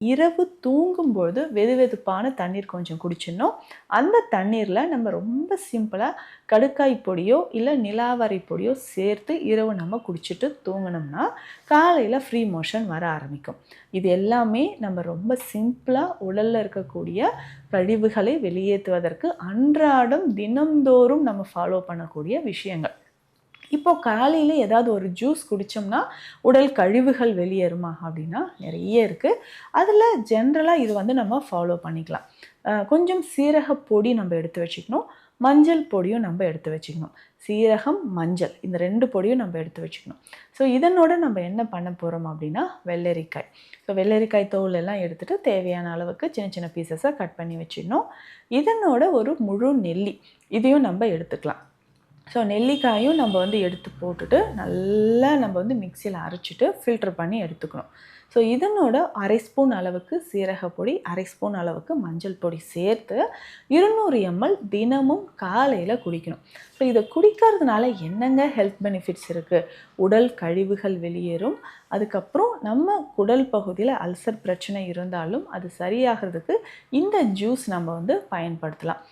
இரவு தூங்கும்போது வெதுவெதுப்பான தண்ணீர் கொஞ்சம் குடிச்சிடணும். அந்த தண்ணீர்ல நம்ம ரொம்ப சிம்பிளா கடுக்காய் பொடியோ, இல்ல நிலாவரை பொடியோ சேர்த்து இரவு நம்ம குடிச்சிட்டு தூங்குனோம்னா, காலையில ஃப்ரீ மோஷன் வர ஆரம்பிக்கும். இது எல்லாமே நம்ம ரொம்ப சிம்பிளா உடல்ல இருக்கக்கூடிய கழிவுகளை வெளியேற்றுவதற்கு அன்றாடம் தினம்தோறும் நம்ம ஃபாலோ பண்ணக்கூடிய விஷயங்கள். இப்போ காலையில ஏதாவது ஒரு ஜூஸ் குடிச்சோம்னா, உடல் கழிவுகள் வெளியேறுமா? அப்படின்னா நெறைய இருக்கு. அதில ஜென்ரலா இது நம்ம ஃபாலோ பண்ணிக்கலாம். கொஞ்சம் சீரக பொடி நம்ம எடுத்து வச்சுக்கணும். மஞ்சள் பொடியும் நம்ம எடுத்து வச்சுக்கணும். சீரகம், மஞ்சள் இந்த 2 பொடியும் நம்ம எடுத்து வச்சுக்கணும். ஸோ இதனோட நம்ம என்ன பண்ண போறோம் அப்படின்னா, வெள்ளரிக்காய். ஸோ வெள்ளரிக்காய் தோல் எல்லாம் எடுத்துட்டு தேவையான அளவுக்கு சின்ன சின்ன பீஸஸா கட் பண்ணி வச்சிடணும். இதனோட ஒரு முழு நெல்லி இதையும் நம்ம எடுத்துக்கலாம். ஸோ நெல்லிக்காயும் நம்ம எடுத்து போட்டுட்டு நல்லா நம்ம மிக்சியில் அரைச்சிட்டு ஃபில்டர் பண்ணி எடுத்துக்கணும். ஸோ இதனோட 1/2 ஸ்பூன் அளவுக்கு சீரகப்பொடி, 1/2 ஸ்பூன் அளவுக்கு மஞ்சள் பொடி சேர்த்து 200 ml தினமும் காலையில் குடிக்கணும். ஸோ இதை குடிக்கிறதுனால என்னங்க ஹெல்த் பெனிஃபிட்ஸ் இருக்குது? உடல் கழிவுகள் வெளியேறும். அதுக்கப்புறம் நம்ம குடல் பகுதியில் அல்சர் பிரச்சனை இருந்தாலும் அது சரியாகிறதுக்கு இந்த ஜூஸ் நம்ம பயன்படுத்தலாம்.